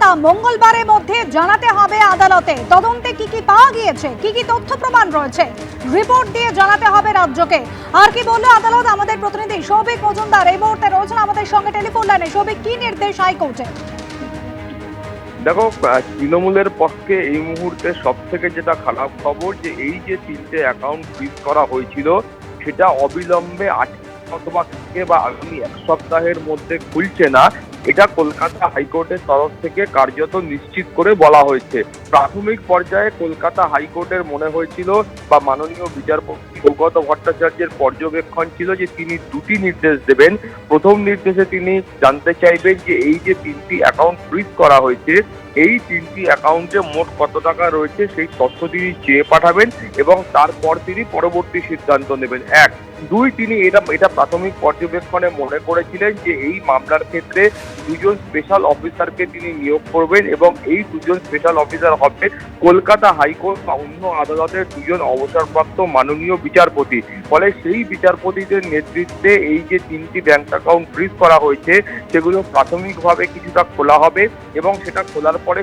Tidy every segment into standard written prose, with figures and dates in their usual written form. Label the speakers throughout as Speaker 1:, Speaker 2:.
Speaker 1: তা মঙ্গলবারের মধ্যে জানাতে হবে আদালতে। তদন্তে কি কি পাওয়া গিয়েছে, কি কি তথ্য প্রমাণ রয়েছে, রিপোর্ট দিয়ে জানাতে হবে রাজ্যকে। আর কি বললো আদালত, আমাদের প্রতিনিধি সৌভিক মজুমদার এই মুহূর্তে রয়েছেন আমাদের সঙ্গে টেলিফোন লাইনে। সৌভিক, কি নির্দেশ হাইকোর্টে?
Speaker 2: দেখো, তৃণমূলের পক্ষে এই মুহূর্তে সব থেকে যেটা খারাপ খবর যে এই যে 3টে অ্যাকাউন্ট ফ্রিজ করা হয়েছিল সেটা অবিলম্বে অথবা থেকে বা আগামী 1 সপ্তাহের মধ্যে খুলছে না, এটা কলকাতা হাইকোর্টের তরফ থেকে কার্যত নিশ্চিত করে বলা হয়েছে। প্রাথমিক পর্যায়ে কলকাতা হাইকোর্টের মনে হয়েছিল বা মাননীয় বিচারপতি সৌগত ভট্টাচার্যের পর্যবেক্ষণ ছিল যে তিনি দুটি নির্দেশ দেবেন। প্রথম নির্দেশে তিনি জানতে চাইবেন যে এই যে 3টি অ্যাকাউন্ট ফ্রিজ করা হয়েছে এই 3টি অ্যাকাউন্টে মোট কত টাকা রয়েছে সেই তথ্য তিনি চেয়ে পাঠাবেন এবং তারপর তিনি পরবর্তী সিদ্ধান্ত নেবেন। 1, 2 তিনি এটা প্রাথমিক পর্যবেক্ষণে মনে করেছিলেন যে এই মামলার ক্ষেত্রে 2জন স্পেশাল অফিসারকে তিনি নিয়োগ করবেন এবং এই 2জন স্পেশাল অফিসার হবে কলকাতা হাইকোর্ট বা অন্য আদালতের 2জন অবসরপ্রাপ্ত মাননীয় বিচারপতি। ফলে সেই বিচারপতিদের নেতৃত্বে এই যে 3টি ব্যাংক অ্যাকাউন্ট ফ্রিজ করা হয়েছে সেগুলো প্রাথমিকভাবে কিছুটা খোলা হবে এবং সেটা খোলার পরে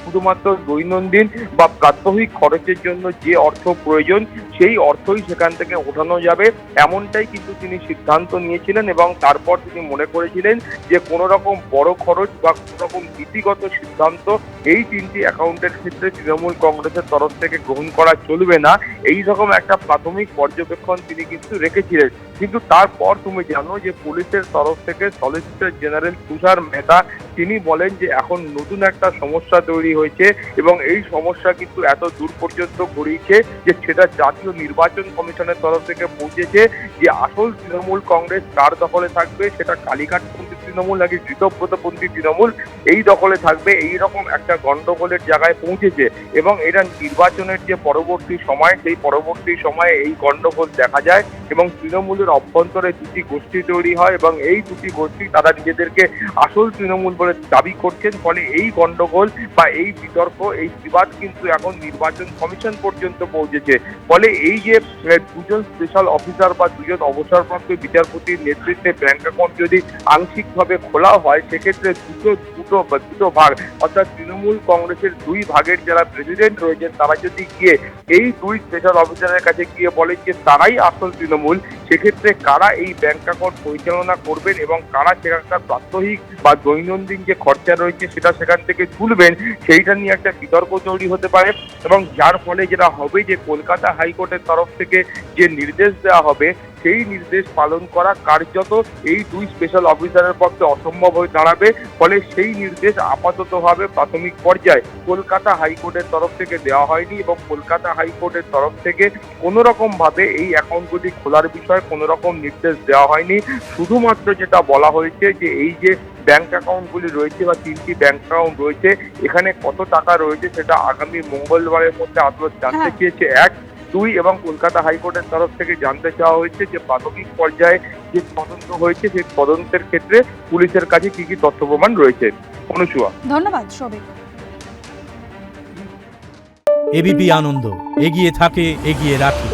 Speaker 2: শুধুমাত্র দৈনন্দিন বা প্রাত্যহিক খরচের জন্য যে অর্থ প্রয়োজন সেই অর্থই সেখান থেকে ওঠানো যাবে, এমনটাই কিন্তু তিনি সিদ্ধান্ত নিয়েছিলেন। এবং তারপর তিনি মনে করেছিলেন যে কোনো রকম বড় খরচ বা কোনো রকম নীতিগত সিদ্ধান্ত এই 3টি অ্যাকাউন্টের ক্ষেত্রে তৃণমূল কংগ্রেসের তরফ থেকে গ্রহণ করা চলবে না, এই রকম একটা প্রাথমিক পর্যবেক্ষণ তিনি কিন্তু রেখেছিলেন। কিন্তু তারপর তুমি জানো যে পুলিশের তরফ থেকে সলিসিটর জেনারেল তুষার মেহতা তিনি বলেন যে এখন নতুন একটা সমস্যা তৈরি হয়েছে এবং এই সমস্যা কিন্তু এত দূর পর্যন্ত গড়িয়েছে যে সেটা জাতীয় নির্বাচন কমিশনের তরফ থেকে পৌঁছেছে যে আসল তৃণমূল কংগ্রেস কার দখলে থাকবে, সেটা কালীঘাটপন্থী তৃণমূল নাকি ঋতব্রতপন্থী তৃণমূল এই দখলে থাকবে, এই রকম একটা গন্ডগোলের জায়গায় পৌঁছেছে। এবং এটা নির্বাচনের যে পরবর্তী সময় সেই পরবর্তী সময়ে এই গন্ডগোল দেখা যায় এবং তৃণমূলের অভ্যন্তরে দুটি গোষ্ঠী তৈরি হয় এবং এই দুটি গোষ্ঠী তারা নিজেদেরকে আসল তৃণমূল বলে দাবি করছেন। ফলে এই গন্ডগোল বা এই বিতর্ক, এই বিবাদ কিন্তু এখন নির্বাচন কমিশন পর্যন্ত পৌঁছেছে। ফলে এই যে 2জন স্পেশাল অফিসার বা 2জন অবসরপ্রাপ্ত বিচারপতির নেতৃত্বে ব্যাংক অ্যাকাউন্ট যদি আংশিকভাবে খোলা হয় সেক্ষেত্রে দুটো ভাগ অর্থাৎ তৃণমূল কংগ্রেসের 2 ভাগের যারা প্রেসিডেন্ট রয়েছেন তারা যদি গিয়ে এই 2 স্পেশাল অফিসারের কাছে গিয়ে বলেন যে তারাই আসল তৃণমূল, সেক্ষেত্রে কারা এই ব্যাংক অ্যাকাউন্ট পরিচালনা করবেন এবং কারা সেখানকার প্রাত্যহিক বা দৈনন্দিন যে খরচা রয়েছে সেটা সেখান থেকে তুলবেন সেইটা নিয়ে একটা বিতর্ক তৈরি হতে পারে। এবং যার ফলে যেটা হবে যে কলকাতা হাইকোর্টের তরফ থেকে যে নির্দেশ দেওয়া হবে সেই নির্দেশ পালন করা কার্যত এই 2 স্পেশাল অফিসারের পক্ষে অসম্ভব হয়ে দাঁড়াবে। ফলে সেই নির্দেশ আপাততভাবে প্রাথমিক পর্যায়ে কলকাতা হাইকোর্টের তরফ থেকে দেওয়া হয়নি এবং কলকাতা হাইকোর্টের তরফ থেকে কোনো রকম ভাবে এই অ্যাকাউন্টগুলি খোলার বিষয়ে কোনো রকম নির্দেশ দেওয়া হয়নি। শুধুমাত্র যেটা বলা হয়েছে যে এই যে ব্যাংক অ্যাকাউন্টগুলি রয়েছে বা 3টি ব্যাংক অ্যাকাউন্ট রয়েছে এখানে কত টাকা রয়েছে সেটা আগামী মঙ্গলবারের মধ্যে আদালত জানতে চেয়েছে। 1, 2 এবং কলকাতা হাইকোর্টের তরফ থেকে জানতে চাওয়া হয়েছে যে প্রাথমিক পর্যায়ে যে তদন্ত হয়েছে সেই তদন্তের ক্ষেত্রে পুলিশের কাছে কি কি তথ্য প্রমাণ রয়েছে। অনুসুয়া,
Speaker 1: ধন্যবাদ। সৌভিক।
Speaker 3: এবিপি আনন্দ এগিয়ে থাকে, এগিয়ে রাখে।